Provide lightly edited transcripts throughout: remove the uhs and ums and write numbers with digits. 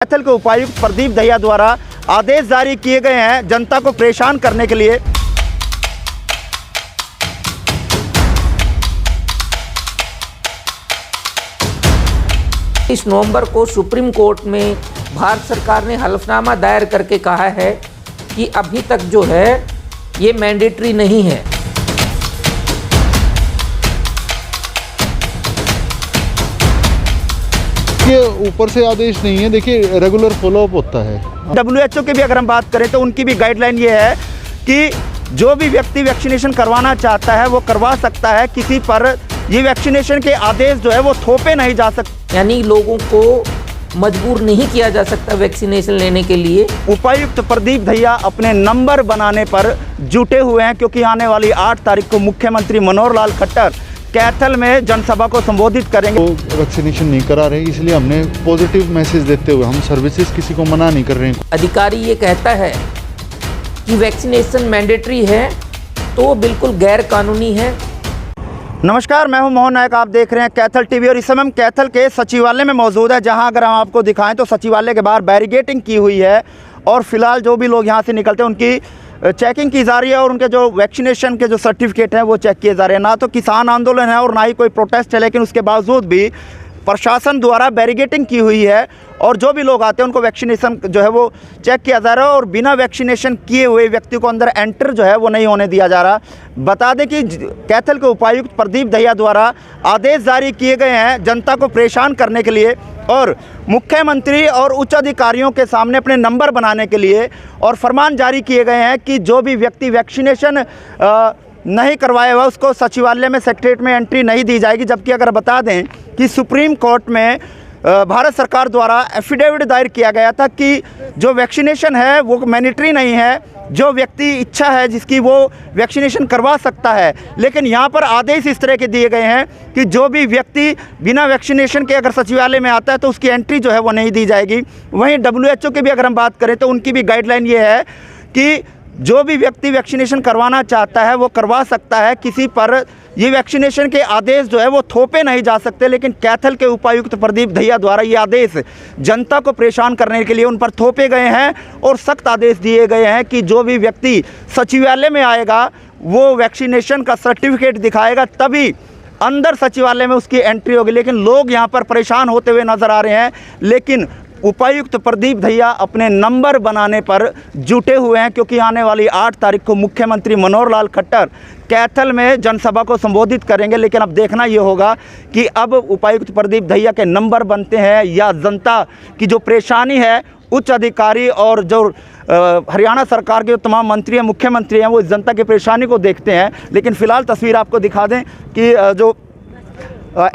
कैथल के उपायुक्त प्रदीप दहिया द्वारा आदेश जारी किए गए हैं जनता को परेशान करने के लिए। इस नवंबर को सुप्रीम कोर्ट में भारत सरकार ने हलफनामा दायर करके कहा है कि अभी तक जो है ये मैंडेटरी नहीं है। के ऊपर से आदेश नहीं है, देखिए रेगुलर फॉलोअप होता है। WHO की भी अगर हम बात करें तो उनकी भी गाइडलाइन ये है कि जो भी व्यक्ति वैक्सीनेशन करवाना चाहता है वो करवा सकता है, किसी पर ये वैक्सीनेशन के आदेश जो है वो थोपे नहीं जा सकते, यानी लोगों को मजबूर नहीं किया जा सकता वैक्सीनेशन लेने के लिए। उपायुक्त प्रदीप दहिया अपने नंबर बनाने पर जुटे हुए हैं, क्योंकि आने वाली 8 तारीख को मुख्यमंत्री मनोहर लाल खट्टर कैथल में जनसभा को संबोधित करेंगे। वो वैक्सीनेशन नहीं करा रहे, इसलिए हमने पॉजिटिव मैसेज देते हुए हम सर्विसेज किसी को मना नहीं कर रहे हैं। अधिकारी ये कहता है कि वैक्सीनेशन मैंडेटरी है तो वो बिल्कुल गैर कानूनी है। नमस्कार, मैं हूं मोहन नायक, आप देख रहे हैं कैथल टीवी और इस समय हम कैथल के सचिवालय में मौजूद है, जहां अगर हम आपको दिखाएं तो सचिवालय के बाहर बैरिकेडिंग की हुई है और फिलहाल जो भी लोग यहां से निकलते हैं उनकी चेकिंग की जा रही है और उनके जो वैक्सीनेशन के जो सर्टिफिकेट हैं वो चेक किए जा रहे हैं। ना तो किसान आंदोलन है और ना ही कोई प्रोटेस्ट है, लेकिन उसके बावजूद भी प्रशासन द्वारा बैरिकेडिंग की हुई है और जो भी लोग आते हैं उनको वैक्सीनेशन जो है वो चेक किया जा रहा है और बिना वैक्सीनेशन किए हुए व्यक्ति को अंदर एंटर जो है वो नहीं होने दिया जा रहा। बता दें कि कैथल के उपायुक्त प्रदीप दहिया द्वारा आदेश जारी किए गए हैं जनता को परेशान करने के लिए और मुख्यमंत्री और उच्च अधिकारियों के सामने अपने नंबर बनाने के लिए, और फरमान जारी किए गए हैं कि जो भी व्यक्ति वैक्सीनेशन नहीं करवाया हुआ उसको सचिवालय में सेक्रेटरीट में एंट्री नहीं दी जाएगी। जबकि अगर बता दें कि सुप्रीम कोर्ट में भारत सरकार द्वारा एफिडेविट दायर किया गया था कि जो वैक्सीनेशन है वो मैंडेटरी नहीं है, जो व्यक्ति इच्छा है जिसकी वो वैक्सीनेशन करवा सकता है। लेकिन यहाँ पर आदेश इस तरह के दिए गए हैं कि जो भी व्यक्ति बिना वैक्सीनेशन के अगर सचिवालय में आता है तो उसकी एंट्री जो है वो नहीं दी जाएगी। वहीं WHO की भी अगर हम बात करें तो उनकी भी गाइडलाइन ये है कि जो भी व्यक्ति वैक्सीनेशन करवाना चाहता है वो करवा सकता है, किसी पर ये वैक्सीनेशन के आदेश जो है वो थोपे नहीं जा सकते। लेकिन कैथल के उपायुक्त प्रदीप दहिया द्वारा ये आदेश जनता को परेशान करने के लिए उन पर थोपे गए हैं और सख्त आदेश दिए गए हैं कि जो भी व्यक्ति सचिवालय में आएगा वो वैक्सीनेशन का सर्टिफिकेट दिखाएगा तभी अंदर सचिवालय में उसकी एंट्री होगी। लेकिन लोग यहाँ पर परेशान होते हुए नजर आ रहे हैं, लेकिन उपायुक्त प्रदीप दहिया अपने नंबर बनाने पर जुटे हुए हैं, क्योंकि आने वाली 8 तारीख को मुख्यमंत्री मनोहर लाल खट्टर कैथल में जनसभा को संबोधित करेंगे। लेकिन अब देखना ये होगा कि अब उपायुक्त प्रदीप दहिया के नंबर बनते हैं या जनता की जो परेशानी है, उच्च अधिकारी और जो हरियाणा सरकार के जो तमाम मंत्री हैं, मुख्यमंत्री हैं, वो इस जनता की परेशानी को देखते हैं। लेकिन फ़िलहाल तस्वीर आपको दिखा दें कि जो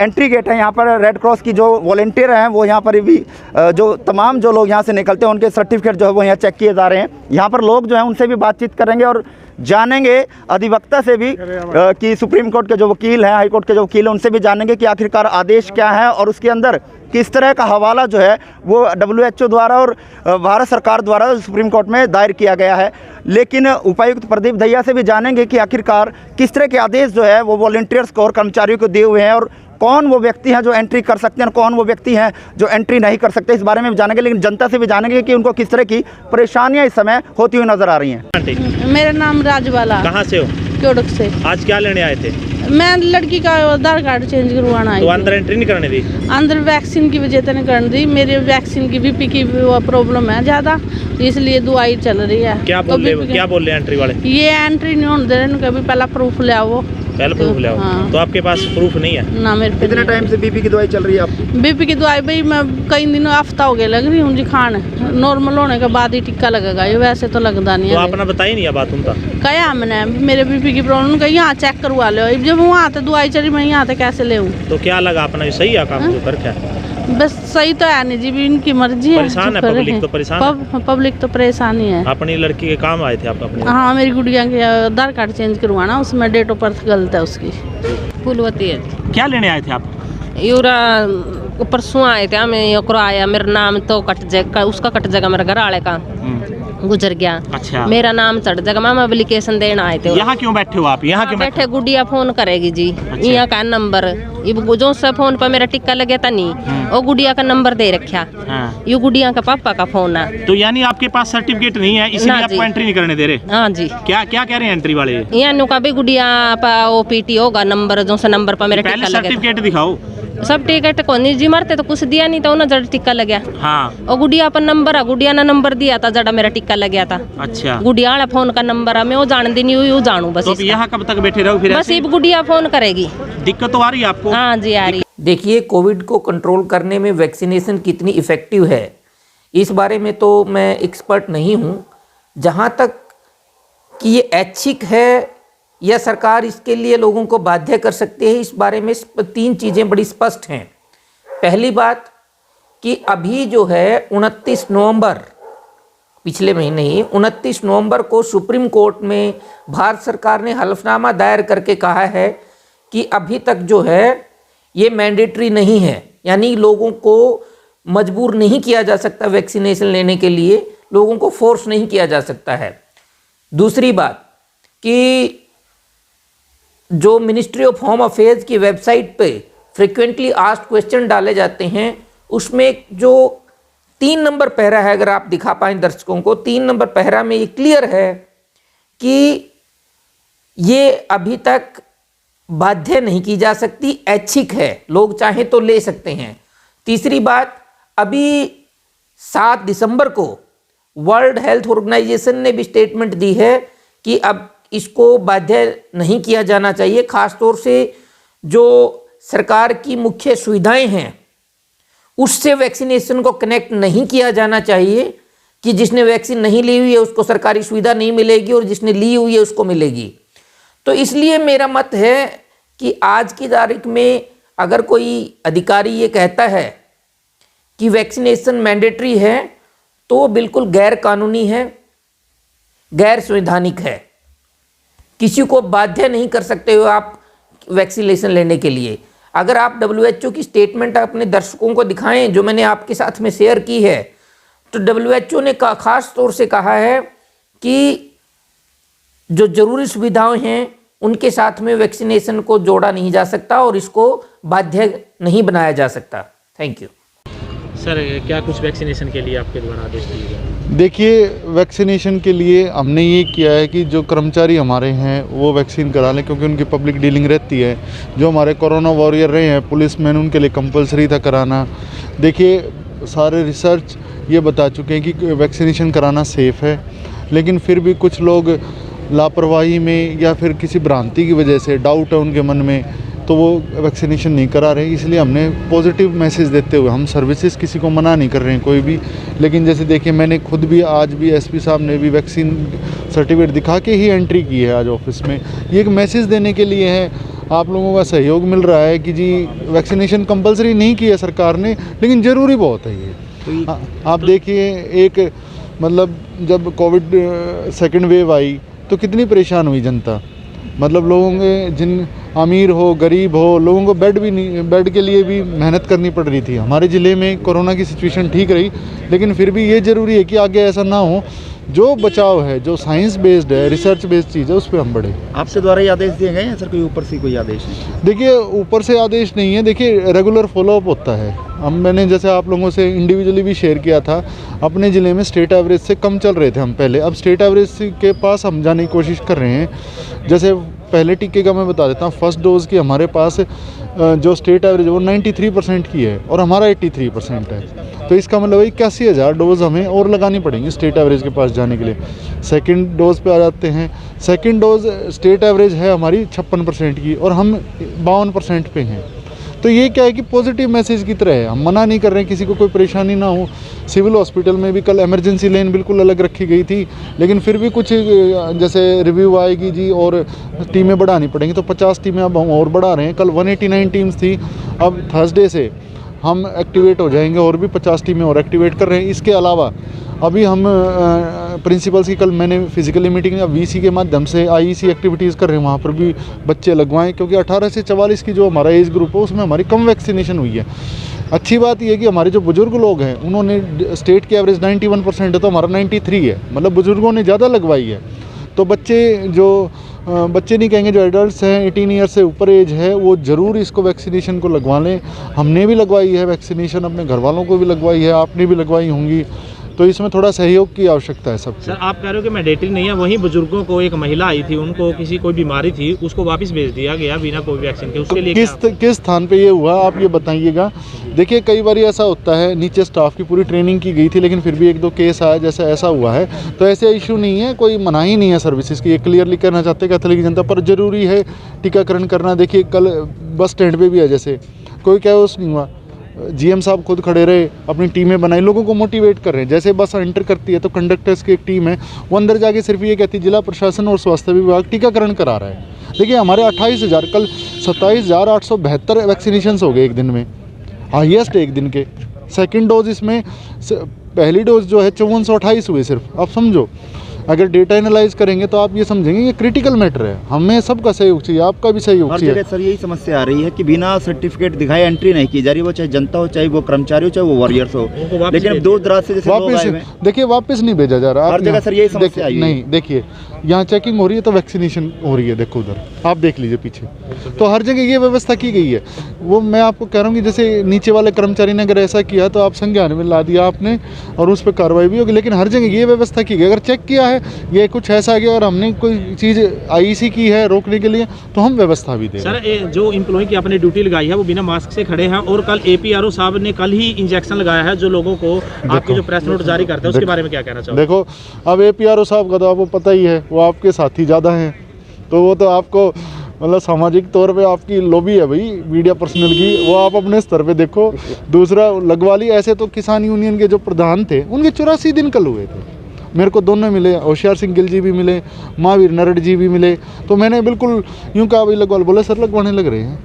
एंट्री गेट है, यहाँ पर रेड क्रॉस की जो वॉलंटियर हैं वो यहाँ पर भी जो तमाम जो लोग यहाँ से निकलते हैं उनके सर्टिफिकेट जो है वो यहाँ चेक किए जा रहे हैं। यहाँ पर लोग जो हैं उनसे भी बातचीत करेंगे और जानेंगे अधिवक्ता से भी कि सुप्रीम कोर्ट के जो वकील हैं, हाई कोर्ट के जो वकील हैं, उनसे भी जानेंगे कि आखिरकार आदेश क्या है और उसके अंदर किस तरह का हवाला जो है वो WHO द्वारा और भारत सरकार द्वारा सुप्रीम कोर्ट में दायर किया गया है। लेकिन उपायुक्त प्रदीप दहिया से भी जानेंगे कि आखिरकार किस तरह के आदेश जो है वो वॉलंटियर्स को और कर्मचारियों को दिए हुए हैं और कौन वो व्यक्ति हैं जो एंट्री कर सकते हैं और कौन वो व्यक्ति हैं जो एंट्री नहीं कर सकते, इस बारे में भी जानेंगे। लेकिन जनता से भी जानेंगे कि उनको किस तरह की परेशानियां इस समय होती हुई नजर आ रही हैं। मेरा नाम राजवाला। कहाँ से हो? क्योड़क से। आज क्या लेने आए थे? मैं लड़की का आधार कार्ड चेंज करवाना आई। तो अंदर एंट्री नहीं करने दी? अंदर वैक्सीन की वजह से नहीं करने दी, मेरे वैक्सीन की BP की प्रॉब्लम है ज़्यादा, इसलिए दवाई चल रही है। क्या बोल रहे एंट्री वाले? ये एंट्री नहीं होने दे रहे, कभी पहला प्रूफ ले आओ। पहले प्रूफ ले आओ। हाँ। तो आपके पास प्रूफ नहीं है ना मेरे? कितने टाइम से BP की दवाई चल रही है आपकी? BP की दवाई भाई मैं कई दिनों हफ्ता हो गया लग रही हूँ जी खान, नॉर्मल होने के बाद ही टिक्का लगेगा, ये वैसे तो लगता नहीं है। तो है। आपने बताई नहीं बात उनका? कहा हमने मेरे BP की प्रॉब्लम कहीं यहाँ चेक करवा लो, जब वहाँ तो दवाई चली मैं यहाँ तो कैसे ले? तो क्या लगा अपना सही है काम जो कर? क्या बस सही तो है नहीं जी, भी इनकी मर्जी है। परेशान है पब्लिक, तो परेशान है पब्लिक तो परेशान ही है। अपनी लड़की के काम आए थे आप अपने? हाँ, मेरी गुड़िया के आधार कार्ड चेंज करवाना, उसमें डेट ऑफ बर्थ गलत है उसकी। फूलवती है। क्या लेने आए थे आप? यूरा परसों आए थे, हमें आया मेरा नाम तो कट जाएगा, उसका कट जाएगा मेरे घर वाले का। गुजर गया। अच्छा। मेरा नाम चढ़ जाएगा। मैम एप्लीकेशन देना आए थे। यहाँ क्यों बैठे हो आप? यहाँ क्यों बैठे? बैठे गुड़िया फोन करेगी जी। यहाँ का नंबर जो सा फोन पर मेरा टिक्का लगे था नहीं, वो गुड़िया का नंबर दे रखा। हाँ। ये गुड़िया का पापा का फोन है। तो यानी आपके पास सर्टिफिकेट नहीं है, इसलिए ना आपको जी। एंट्री नहीं करने दे रहे? हाँ जी। क्या क्या कह रहे हैं एंट्री वाले? यहाँ का भी गुड़िया पा OPT होगा नंबर, जो सा नंबर पर मेरा पहले टिक्का लगे सर्टिफिकेट दिखाओ। सब टिकट को नहीं जी मारते तो कुछ दिया नहीं था, उन्हें जड़ टिक्का लग गया। हाँ। और गुड़िया पर नंबर है, गुड़िया ने नंबर दिया था, जड़ा मेरा टिक्का लग गया था। अच्छा। गुड़िया वाला फोन का नंबर है, मैं वो जान दी नहीं हुई, वो जानू बस। तो अब यहाँ कब तक बैठे रहो फिर? बस अब गुड़िया फोन करेगी। दिक्कत तो आ रही है आपको? हाँ जी आ रही। देखिए, कोविड को कंट्रोल करने में वैक्सीनेशन कितनी इफ़ेक्टिव है, इस बारे में तो मैं एक्सपर्ट नहीं हूँ। जहाँ तक कि ये ऐच्छिक है या सरकार इसके लिए लोगों को बाध्य कर सकती है, इस बारे में 3 चीज़ें बड़ी स्पष्ट हैं। पहली बात कि अभी जो है 29 नवंबर, पिछले महीने ही 29 नवंबर को सुप्रीम कोर्ट में भारत सरकार ने हलफनामा दायर करके कहा है कि अभी तक जो है ये मैंडेटरी नहीं है, यानी लोगों को मजबूर नहीं किया जा सकता वैक्सीनेशन लेने के लिए, लोगों को फोर्स नहीं किया जा सकता है। दूसरी बात कि जो मिनिस्ट्री ऑफ होम अफेयर्स की वेबसाइट पे फ्रिक्वेंटली आस्क्ड क्वेश्चन डाले जाते हैं, उसमें जो 3 नंबर पैरा है, अगर आप दिखा पाएँ दर्शकों को, 3 नंबर पैरा में ये क्लियर है कि ये अभी तक बाध्य नहीं की जा सकती, ऐच्छिक है, लोग चाहें तो ले सकते हैं। तीसरी बात, अभी 7 दिसंबर को वर्ल्ड हेल्थ ऑर्गेनाइजेशन ने भी स्टेटमेंट दी है कि अब इसको बाध्य नहीं किया जाना चाहिए। खासतौर से जो सरकार की मुख्य सुविधाएं हैं उससे वैक्सीनेशन को कनेक्ट नहीं किया जाना चाहिए कि जिसने वैक्सीन नहीं ली हुई है उसको सरकारी सुविधा नहीं मिलेगी और जिसने ली हुई है उसको मिलेगी। तो इसलिए मेरा मत है कि आज की तारीख में अगर कोई अधिकारी ये कहता है कि वैक्सीनेशन मैंडेटरी है तो वो बिल्कुल गैर कानूनी है, गैर संवैधानिक है। किसी को बाध्य नहीं कर सकते हो आप वैक्सीनेशन लेने के लिए। अगर आप WHO की स्टेटमेंट अपने दर्शकों को दिखाएं जो मैंने आपके साथ में शेयर की है, तो WHO ने खास तौर से कहा है कि जो ज़रूरी सुविधाएं हैं उनके साथ में वैक्सीनेशन को जोड़ा नहीं जा सकता और इसको बाध्य नहीं बनाया जा सकता। Thank you sir. क्या कुछ वैक्सीनेशन के लिए आपके द्वारा आदेश दिए गए? देखिए, वैक्सीनेशन के लिए हमने ये किया है कि जो कर्मचारी हमारे हैं वो वैक्सीन करा लें, क्योंकि उनकी पब्लिक डीलिंग रहती है। जो हमारे कोरोना वॉरियर रहे हैं पुलिसमैन, उनके लिए कंपलसरी था कराना। देखिए, सारे रिसर्च ये बता चुके हैं कि वैक्सीनेशन कराना सेफ़ है, लेकिन फिर भी कुछ लोग लापरवाही में या फिर किसी भ्रांति की वजह से, डाउट है उनके मन में, तो वो वैक्सीनेशन नहीं करा रहे। इसलिए हमने पॉजिटिव मैसेज देते हुए, हम सर्विसेज किसी को मना नहीं कर रहे हैं कोई भी, लेकिन जैसे देखिए मैंने खुद भी आज भी SP साहब ने भी वैक्सीन सर्टिफिकेट दिखा के ही एंट्री की है आज ऑफिस में। ये एक मैसेज देने के लिए है, आप लोगों का सहयोग मिल रहा है कि जी वैक्सीनेशन कंपलसरी नहीं की है सरकार ने, लेकिन ज़रूरी बहुत है ये। आप देखिए, एक मतलब जब कोविड सेकेंड वेव आई तो कितनी परेशान हुई जनता, मतलब लोगों के, जिन अमीर हो गरीब हो, लोगों को बेड के लिए भी मेहनत करनी पड़ रही थी। हमारे ज़िले में कोरोना की सिचुएशन ठीक रही, लेकिन फिर भी ये ज़रूरी है कि आगे ऐसा ना हो। जो बचाव है, जो साइंस बेस्ड है, रिसर्च बेस्ड चीज़ है, उस पर हम बढ़े। आपके द्वारा ही आदेश दिए गए हैं सर? कोई ऊपर से कोई आदेश नहीं? देखिए, ऊपर से आदेश नहीं है। देखिए, रेगुलर फॉलोअप होता है। मैंने जैसे आप लोगों से इंडिविजुअली भी शेयर किया था, अपने ज़िले में स्टेट एवरेज से कम चल रहे थे हम पहले, अब स्टेट एवरेज के पास हम जाने की कोशिश कर रहे हैं। जैसे पहले टीके का मैं बता देता हूँ, फर्स्ट डोज़ की हमारे पास जो स्टेट एवरेज है वो 93% की है और हमारा 83% है। तो इसका मतलब 81,000 डोज़ हमें और लगानी पड़ेंगी स्टेट एवरेज के पास जाने के लिए। सेकंड डोज़ पे आ जाते हैं। सेकंड डोज़ स्टेट एवरेज है हमारी 56% की और हम 52% पे हैं। तो ये क्या है कि पॉजिटिव मैसेज की तरह है, हम मना नहीं कर रहे हैं किसी को कोई परेशानी ना हो। सिविल हॉस्पिटल में भी कल इमरजेंसी लेन बिल्कुल अलग रखी गई थी, लेकिन फिर भी कुछ जैसे रिव्यू आएगी जी और टीमें बढ़ानी पड़ेंगी, तो 50 टीमें अब हम और बढ़ा रहे हैं। कल 189 टीम्स थी, अब थर्सडे से हम एक्टिवेट हो जाएंगे और भी 50 टीमें और एक्टिवेट कर रहे हैं। इसके अलावा अभी हम प्रिंसिपल्स की, कल मैंने फिजिकली मीटिंग VC के माध्यम से IEC एक्टिविटीज़ कर रहे हैं, वहाँ पर भी बच्चे लगवाएं, क्योंकि 18 से 44 की जो हमारा एज ग्रुप है उसमें हमारी कम वैक्सीनेशन हुई है। अच्छी बात यह है कि हमारे जो बुजुर्ग लोग हैं उन्होंने स्टेट की एवरेज 91% है, तो हमारा 93 है, मतलब बुजुर्गों ने ज़्यादा लगवाई है। तो बच्चे नहीं कहेंगे, जो एडल्ट्स हैं 18 ईयर से ऊपर एज है वो ज़रूर इसको वैक्सीनेशन को लगवा लें। हमने भी लगवाई है वैक्सीनेशन, अपने घर वालों को भी लगवाई है, आपने भी लगवाई होंगी, तो इसमें थोड़ा सहयोग की आवश्यकता है सबसे। सर आप कह रहे हो कि मैंडेटरी नहीं है, वहीं बुजुर्गों को एक महिला आई थी, उनको कोई बीमारी थी, उसको वापस भेज दिया गया बिना कोई वैक्सीन के, उसके लिए किस स्थान पे ये हुआ आप ये बताइएगा। देखिए कई बार ऐसा होता है, नीचे स्टाफ की पूरी ट्रेनिंग की गई थी लेकिन फिर भी 1-2 केस आया, जैसे ऐसा हुआ है, तो ऐसे इशू नहीं है, कोई मनाही नहीं है सर्विसेज की, ये क्लियरली कहना चाहते हैं कैथोलिक जनता। पर ज़रूरी है टीकाकरण करना। देखिए कल बस स्टैंड पे भी है, जैसे कोई कैओस नहीं हुआ, जीएम साहब खुद खड़े रहे, अपनी टीमें बनाई, लोगों को मोटिवेट कर रहे हैं। जैसे बस एंटर करती है तो कंडक्टर्स की एक टीम है, वो अंदर जाके सिर्फ ये कहती है जिला प्रशासन और स्वास्थ्य विभाग टीकाकरण करा रहा है। देखिए हमारे 28,000 कल 27,872 वैक्सीनेशन हो गए एक दिन में, हाईएस्ट एक दिन के। सेकेंड डोज इसमें पहली डोज जो है 5428 हुए सिर्फ। आप समझो, अगर डेटा एनालाइज करेंगे तो आप ये समझेंगे ये क्रिटिकल मैटर है, हमें सबका सहयोग चाहिए, आपका भी सहयोग हर चाहिए। जगह सर यही समस्या आ रही है कि बिना सर्टिफिकेट दिखाए एंट्री नहीं की जा रही, वो चाहे जनता हो, चाहे वो कर्मचारी हो, चाहे वो वॉरियर्स हो। लेकिन अब दूर दराज से जैसे लोग आए हुए हैं, देखिए वापस नहीं भेजा जा रहा। हर जगह सर यही समस्या आई है। नहीं, देखिए यहाँ चेकिंग हो रही है तो वैक्सीनेशन हो रही है, देखो उधर आप देख लीजिए पीछे, तो हर जगह ये व्यवस्था की गई है। वो मैं आपको कह रहा हूँ कि जैसे नीचे वाले कर्मचारी ने अगर ऐसा किया तो आप संज्ञान में ला दिया आपने और उस पर कार्रवाई भी होगी, लेकिन हर जगह ये व्यवस्था की गई। अगर चेक किया है ये कुछ ऐसा गया और हमने कोई चीज़ आईसी की है रोकने के लिए तो हम व्यवस्था भी दें। सर जो एम्प्लॉय की आपने ड्यूटी लगाई है वो बिना मास्क से खड़े हैं, और कल APRO साहब ने कल ही इंजेक्शन लगाया है जो लोगों को, आपके जो प्रेस नोट जारी करते हैं उसके बारे में क्या कहना चाहोगे? देखो अब APRO साहब का तो आपको पता ही है, वो आपके साथी ज़्यादा हैं, तो वो तो आपको मतलब सामाजिक तौर पे आपकी लॉबी है भाई मीडिया पर्सनल की, वो आप अपने स्तर पे देखो। दूसरा लगवा ली, ऐसे तो किसान यूनियन के जो प्रधान थे उनके 84 दिन कल हुए थे, मेरे को दोनों मिले, होशियार सिंह गिल जी भी मिले, महावीर नरड़ जी भी मिले, तो मैंने बिल्कुल यूँ कहा भाई लगवा, बोले सर लगवाने लग रहे हैं।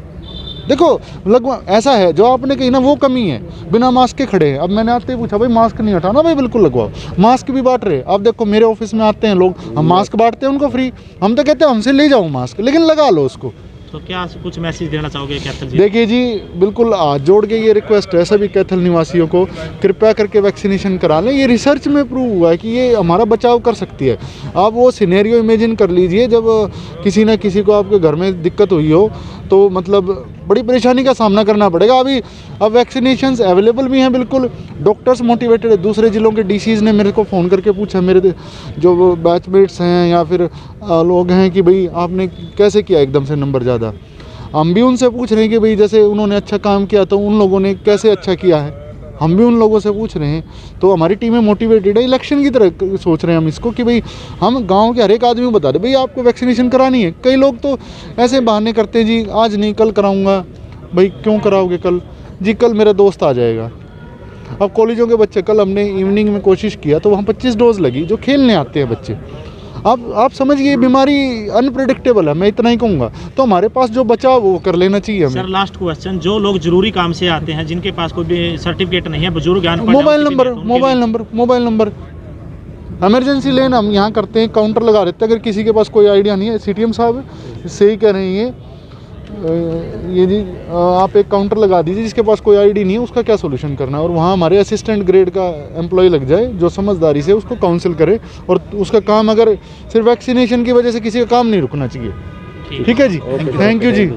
देखो लगवा ऐसा है जो आपने कही ना वो कमी है, बिना मास्क के खड़े हैं। अब मैंने आते ही पूछा भाई मास्क नहीं हटाना, भाई बिल्कुल लगवाओ, मास्क भी बांट रहे। अब देखो मेरे ऑफिस में आते हैं लोग, हम मास्क बांटते हैं उनको फ्री, हम तो कहते हैं हमसे ले जाओ मास्क, लेकिन लगा लो उसको। तो क्या कुछ मैसेज देना चाहोगे कैथल जी? देखिए जी बिल्कुल हाथ जोड़ के ये रिक्वेस्ट है सभी कैथल निवासियों को, कृपया करके वैक्सीनेशन करा लें। ये रिसर्च में प्रूव हुआ है कि ये हमारा बचाव कर सकती है। आप वो सिनेरियो इमेजिन कर लीजिए जब किसी न किसी को आपके घर में दिक्कत हुई हो, तो मतलब बड़ी परेशानी का सामना करना पड़ेगा। अब वैक्सीनेशंस अवेलेबल भी हैं, बिल्कुल डॉक्टर्स मोटिवेटेड है। दूसरे ज़िलों के DCs ने मेरे को फ़ोन करके पूछा, मेरे जो बैचमेट्स हैं या फिर लोग हैं कि भाई आपने कैसे किया एकदम से नंबर ज़्यादा। हम भी उनसे पूछ रहे हैं कि भाई जैसे उन्होंने अच्छा काम किया तो उन लोगों ने कैसे अच्छा किया है, हम भी उन लोगों से पूछ रहे हैं। तो हमारी टीमें मोटिवेटेड है, इलेक्शन की तरह सोच रहे हैं हम इसको कि भाई हम गांव के हर एक आदमी को बता दें भाई आपको वैक्सीनेशन करानी है। कई लोग तो ऐसे बहाने करते हैं जी आज नहीं कल कराऊंगा, भाई क्यों कराओगे कल जी, कल मेरा दोस्त आ जाएगा। अब कॉलेजों के बच्चे, कल हमने इवनिंग में कोशिश किया तो वहाँ 25 डोज लगी, जो खेलने आते हैं बच्चे। अब आप समझिए बीमारी अनप्रेडिक्टेबल है, मैं इतना ही कहूँगा। तो हमारे पास जो बचा वो कर लेना चाहिए हमें। सर लास्ट क्वेश्चन, जो लोग जरूरी काम से आते हैं जिनके पास कोई भी सर्टिफिकेट नहीं है, बुजुर्ग मोबाइल नंबर इमरजेंसी लेन हम यहाँ करते हैं, काउंटर लगा देते हैं। अगर किसी के पास कोई आइडिया नहीं है, CTM साहब सही कह रहे हैं ये जी, आप एक काउंटर लगा दीजिए, जिसके पास कोई आईडी नहीं है उसका क्या सोल्यूशन करना है, और वहाँ हमारे असिस्टेंट ग्रेड का एम्प्लॉय लग जाए जो समझदारी से उसको काउंसिल करे, और उसका काम, अगर सिर्फ वैक्सीनेशन की वजह से किसी का काम नहीं रुकना चाहिए। ठीक है जी, थैंक यू जी।